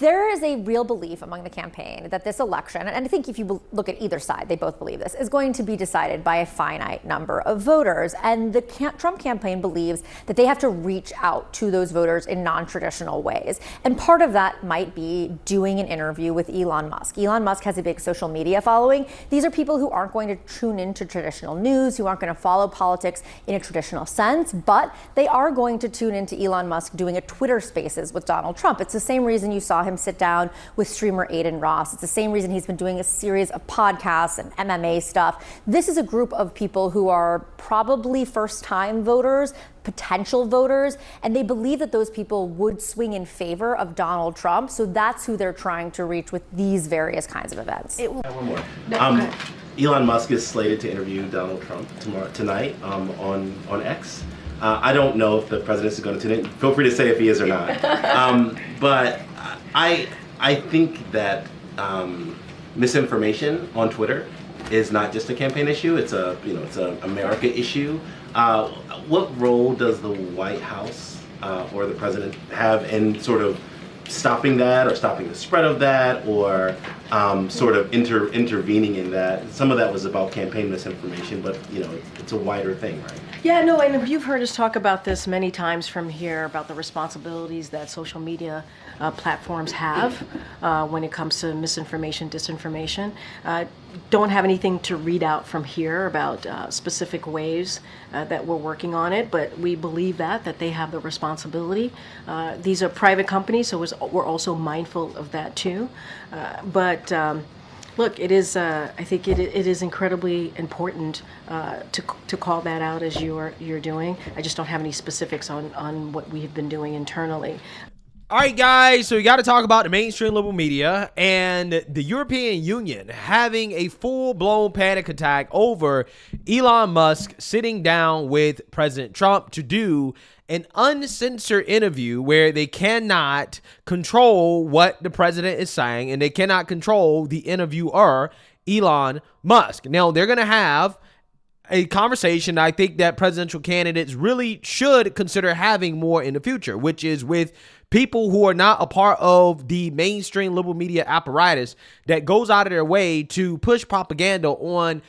There is a real belief among the campaign that this election, and I think if you look at either side, they both believe this, is going to be decided by a finite number of voters. And the Trump campaign believes that they have to reach out to those voters in non-traditional ways. And part of that might be doing an interview with Elon Musk. Elon Musk has a big social media following. These are people who aren't going to tune into traditional news, who aren't going to follow politics in a traditional sense, but they are going to tune into Elon Musk doing a Twitter Spaces with Donald Trump. It's the same reason you saw him sit down with streamer Aiden Ross. It's the same reason he's been doing a series of podcasts and MMA stuff. This is a group of people who are probably first-time voters, potential voters, and they believe that those people would swing in favor of Donald Trump. So that's who they're trying to reach with these various kinds of events. One more. No, Elon Musk is slated to interview Donald Trump tonight on X. I don't know if the president is going to tune in. Feel free to say if he is or not. But I think that misinformation on Twitter is not just a campaign issue. It's a America issue. What role does the White House or the president have in sort of stopping that, or stopping the spread of that, or sort of intervening in that? Some of that was about campaign misinformation, but it's a wider thing, right? Yeah, no, and you've heard us talk about this many times from here, about the responsibilities that social media platforms have when it comes to misinformation, disinformation. Don't have anything to read out from here about specific ways that we're working on it, but we believe that they have the responsibility. These are private companies, so we're also mindful of that too. But look, it is. I think it is incredibly important to call that out as you're doing. I just don't have any specifics on what we have been doing internally. All right, guys, so we got to talk about the mainstream liberal media and the European Union having a full-blown panic attack over Elon Musk sitting down with President Trump to do an uncensored interview where they cannot control what the president is saying and they cannot control the interviewer, Elon Musk. Now, they're going to have a conversation I think that presidential candidates really should consider having more in the future, which is with people who are not a part of the mainstream liberal media apparatus that goes out of their way to push propaganda on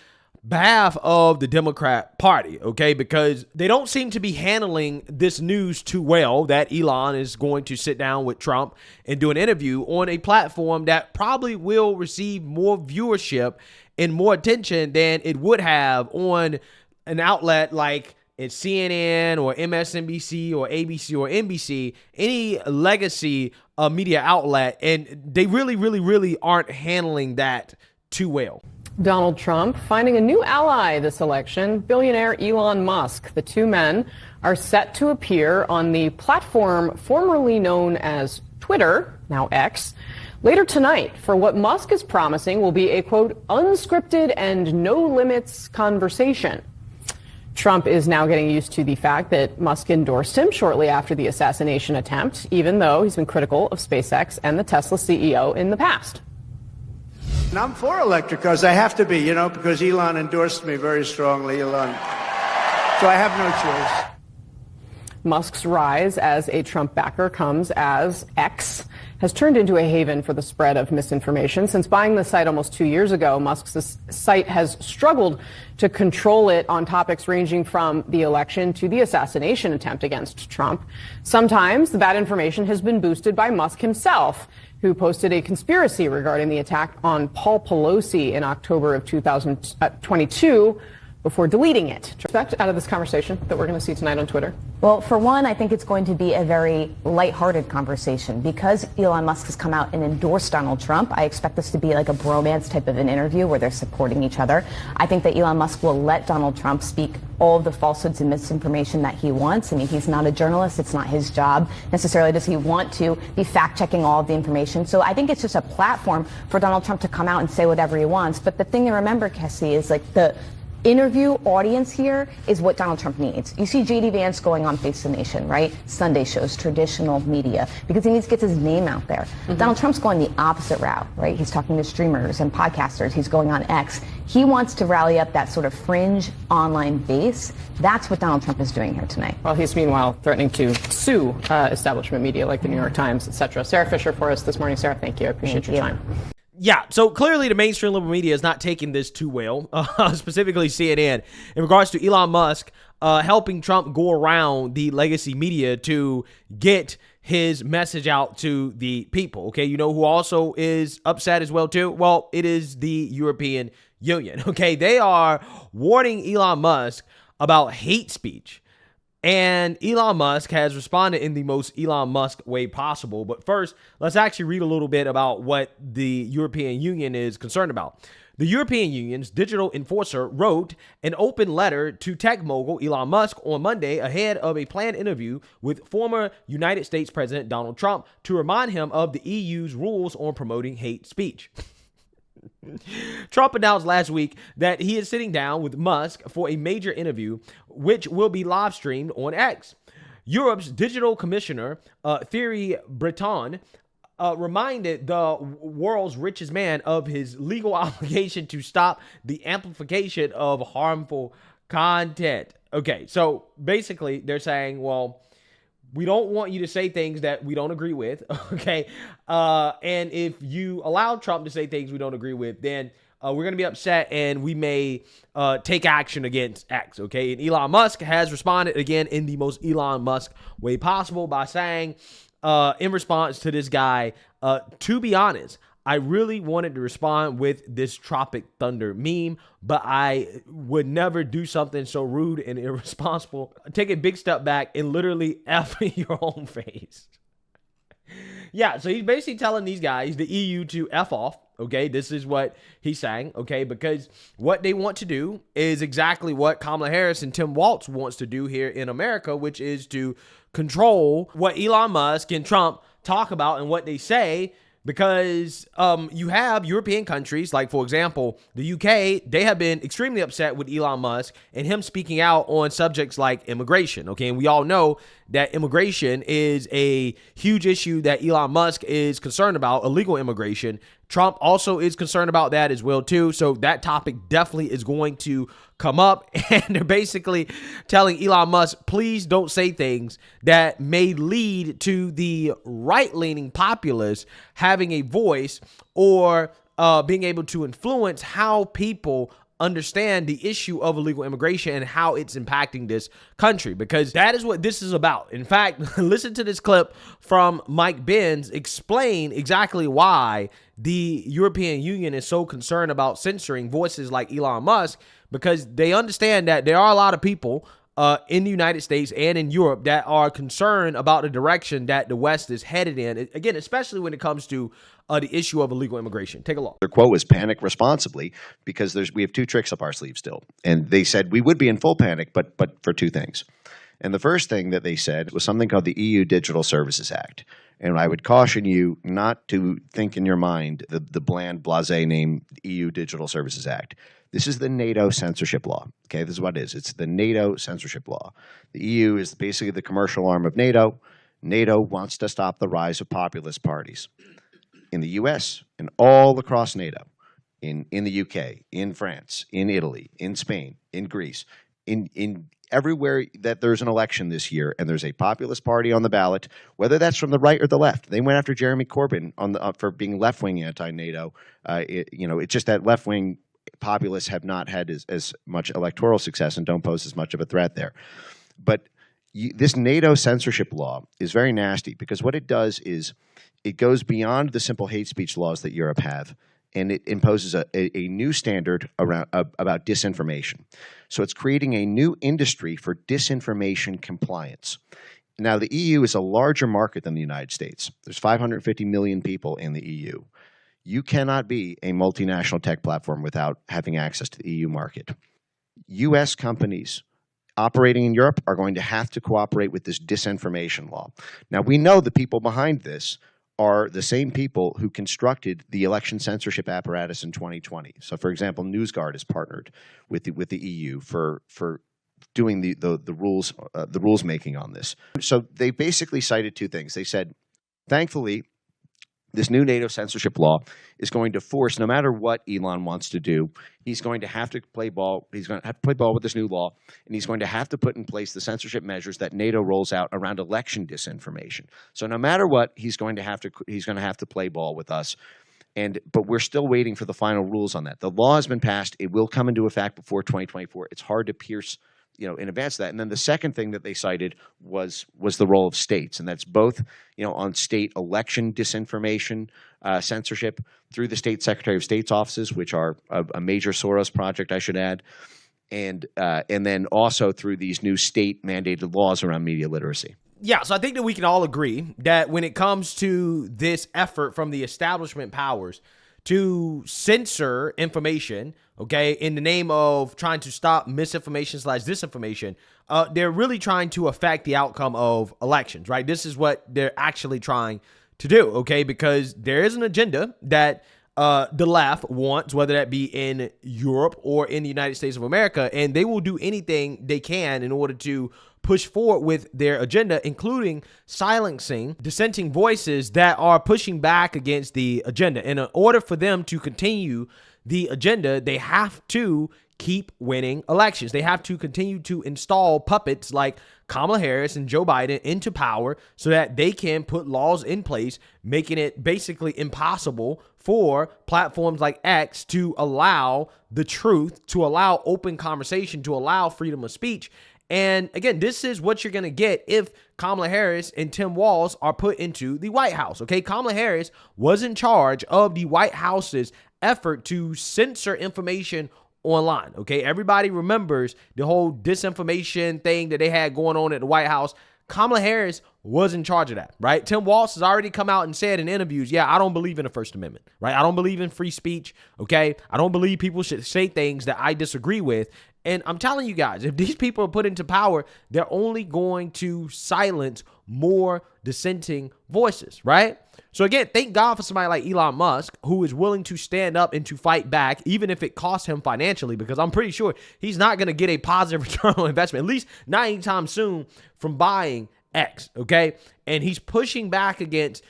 behalf of the Democrat Party, okay? Because they don't seem to be handling this news too well that Elon is going to sit down with Trump and do an interview on a platform that probably will receive more viewership and more attention than it would have on an outlet like it's CNN or MSNBC or ABC or NBC, any legacy media outlet, and they really aren't handling that too well. Donald Trump finding a new ally this election, billionaire Elon Musk. The two men are set to appear on the platform formerly known as Twitter, now X, later tonight for what Musk is promising will be a, quote, unscripted and no-limits conversation. Trump is now getting used to the fact that Musk endorsed him shortly after the assassination attempt, even though he's been critical of SpaceX and the Tesla CEO in the past. And I'm for electric cars. I have to be, because Elon endorsed me very strongly, Elon. So I have no choice. Musk's rise as a Trump backer comes as X has turned into a haven for the spread of misinformation. Since buying the site almost 2 years ago, Musk's site has struggled to control it on topics ranging from the election to the assassination attempt against Trump. Sometimes the bad information has been boosted by Musk himself, who posted a conspiracy regarding the attack on Paul Pelosi in October of 2022 before deleting it. Expect out of this conversation that we're going to see tonight on Twitter? Well, for one, I think it's going to be a very lighthearted conversation. Because Elon Musk has come out and endorsed Donald Trump, I expect this to be like a bromance type of an interview where they're supporting each other. I think that Elon Musk will let Donald Trump speak all of the falsehoods and misinformation that he wants. I mean, he's not a journalist. It's not his job necessarily. Does he want to be fact-checking all of the information? So I think it's just a platform for Donald Trump to come out and say whatever he wants. But the thing to remember, Cassie, is like the interview audience here is what Donald Trump needs. You see J.D. Vance going on Face the Nation, right? Sunday shows, traditional media, because he needs to get his name out there. Donald Trump's going the opposite route, right? He's talking to streamers and podcasters. He's going on X. He wants to rally up that sort of fringe online base. That's what Donald Trump is doing here tonight. Well, he's meanwhile threatening to sue establishment media like the New York Times, etc. Sarah Fisher for us this morning. Sarah, thank you. I appreciate your time. Yeah, so clearly the mainstream liberal media is not taking this too well, specifically CNN, in regards to Elon Musk helping Trump go around the legacy media to get his message out to the people. Okay, you know who also is upset as well too? Well, it is the European Union. Okay, they are warning Elon Musk about hate speech. And Elon Musk has responded in the most Elon Musk way possible. But first, let's actually read a little bit about what the European Union is concerned about. The European Union's digital enforcer wrote an open letter to tech mogul Elon Musk on Monday ahead of a planned interview with former United States President Donald Trump to remind him of the EU's rules on promoting hate speech. Trump announced last week that he is sitting down with Musk for a major interview, which will be live streamed on X. Europe's digital commissioner, Thierry Breton, reminded the world's richest man of his legal obligation to stop the amplification of harmful content. Okay, so basically they're saying, well, we don't want you to say things that we don't agree with, okay? And if you allow Trump to say things we don't agree with, then we're going to be upset and we may take action against X, okay? And Elon Musk has responded again in the most Elon Musk way possible by saying, in response to this guy, to be honest, I really wanted to respond with this Tropic Thunder meme, but I would never do something so rude and irresponsible. Take a big step back and literally F your own face. Yeah, so he's basically telling these guys, the EU, to F off. Okay, this is what he's saying, okay, because what they want to do is exactly what Kamala Harris and Tim Walz wants to do here in America, which is to control what Elon Musk and Trump talk about and what they say. Because you have European countries, like, for example, the UK, they have been extremely upset with Elon Musk and him speaking out on subjects like immigration, okay? And we all know that immigration is a huge issue that Elon Musk is concerned about, illegal immigration. Trump also is concerned about that as well, too. So that topic definitely is going to come up. And they're basically telling Elon Musk, please don't say things that may lead to the right-leaning populists having a voice or being able to influence how people understand the issue of illegal immigration and how it's impacting this country, because that is what this is about. In fact, listen to this clip from Mike Benz explain exactly why the European Union is so concerned about censoring voices like Elon Musk, because they understand that there are a lot of people in the United States and in Europe that are concerned about the direction that the West is headed in, again, especially when it comes to the issue of illegal immigration. Take a look. Their quote was panic responsibly, because we have two tricks up our sleeve still. And they said we would be in full panic, but for two things. And the first thing that they said was something called the EU Digital Services Act. And I would caution you not to think in your mind the bland, blasé name EU Digital Services Act. This is the NATO censorship law. Okay, this is what it is. It's the NATO censorship law. The EU is basically the commercial arm of NATO. NATO wants to stop the rise of populist parties in the U.S. and all across NATO, in the U.K., in France, in Italy, in Spain, in Greece, in everywhere that there's an election this year and there's a populist party on the ballot, whether that's from the right or the left. They went after Jeremy Corbyn for being left-wing anti-NATO. It's just that left-wing populists have not had as much electoral success and don't pose as much of a threat there. But this NATO censorship law is very nasty, because what it does is it goes beyond the simple hate speech laws that Europe have, and it imposes a new standard about disinformation. So it's creating a new industry for disinformation compliance. Now, the EU is a larger market than the United States. There's 550 million people in the EU. You cannot be a multinational tech platform without having access to the EU market. U.S. companies operating in Europe are going to have to cooperate with this disinformation law. Now, we know the people behind this are the same people who constructed the election censorship apparatus in 2020. So, for example, NewsGuard has partnered with the EU for doing the rules making on this. So they basically cited two things. They said, thankfully, this new NATO censorship law is going to force, no matter what Elon wants to do, he's going to have to play ball. He's going to have to play ball with this new law, and he's going to have to put in place the censorship measures that NATO rolls out around election disinformation. So no matter what, he's going to have to play ball with us. But we're still waiting for the final rules on that. The law has been passed. It will come into effect before 2024. It's hard to pierce, in advance of that. And then the second thing that they cited was the role of states, and that's both, on state election disinformation censorship through the state Secretary of State's offices, which are a major Soros project, I should add, and then also through these new state mandated laws around media literacy. Yeah, so I think that we can all agree that when it comes to this effort from the establishment powers to censor information, okay, in the name of trying to stop misinformation / disinformation, they're really trying to affect the outcome of elections, right? This is what they're actually trying to do, okay, because there is an agenda that the left wants, whether that be in Europe or in the United States of America, and they will do anything they can in order to push forward with their agenda, including silencing dissenting voices that are pushing back against the agenda. And in order for them to continue the agenda, they have to keep winning elections. They have to continue to install puppets like Kamala Harris and Joe Biden into power so that they can put laws in place, making it basically impossible for platforms like X to allow the truth, to allow open conversation, to allow freedom of speech. And again, this is what you're going to get if Kamala Harris and Tim Walz are put into the White House. Okay, Kamala Harris was in charge of the White House's effort to censor information online. Okay, everybody remembers the whole disinformation thing that they had going on at the White House. Kamala Harris was in charge of that, right? Tim Walz has already come out and said in interviews, yeah, I don't believe in the First Amendment, right? I don't believe in free speech, okay? I don't believe people should say things that I disagree with. And I'm telling you guys, if these people are put into power, they're only going to silence more dissenting voices, right? So again, thank God for somebody like Elon Musk, who is willing to stand up and to fight back, even if it costs him financially, because I'm pretty sure he's not going to get a positive return on investment, at least not anytime soon, from buying X, okay? And he's pushing back against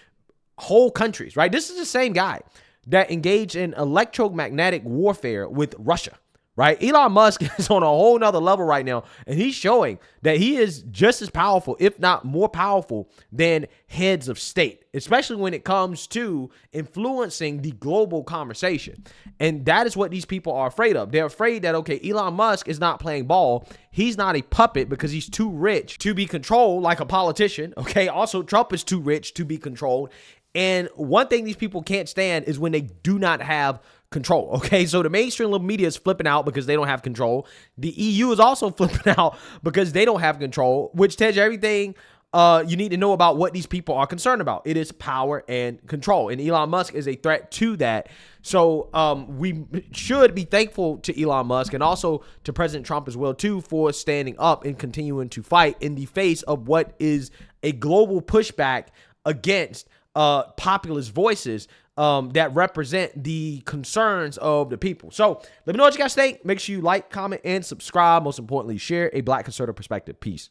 whole countries, right? This is the same guy that engaged in electromagnetic warfare with Russia, right? Elon Musk is on a whole nother level right now, and he's showing that he is just as powerful, if not more powerful, than heads of state, especially when it comes to influencing the global conversation. And that is what these people are afraid of. They're afraid that, okay, Elon Musk is not playing ball. He's not a puppet because he's too rich to be controlled like a politician, okay? Also, Trump is too rich to be controlled. And one thing these people can't stand is when they do not have control. Okay, so the mainstream liberal media is flipping out because they don't have control. The EU is also flipping out because they don't have control, which tells you everything you need to know about what these people are concerned about. It is power and control, and Elon Musk is a threat to that. So we should be thankful to Elon Musk and also to President Trump as well too for standing up and continuing to fight in the face of what is a global pushback against populist voices that represent the concerns of the people. So let me know what you guys think. Make sure you like, comment, and subscribe. Most importantly, share a Black conservative perspective. Peace.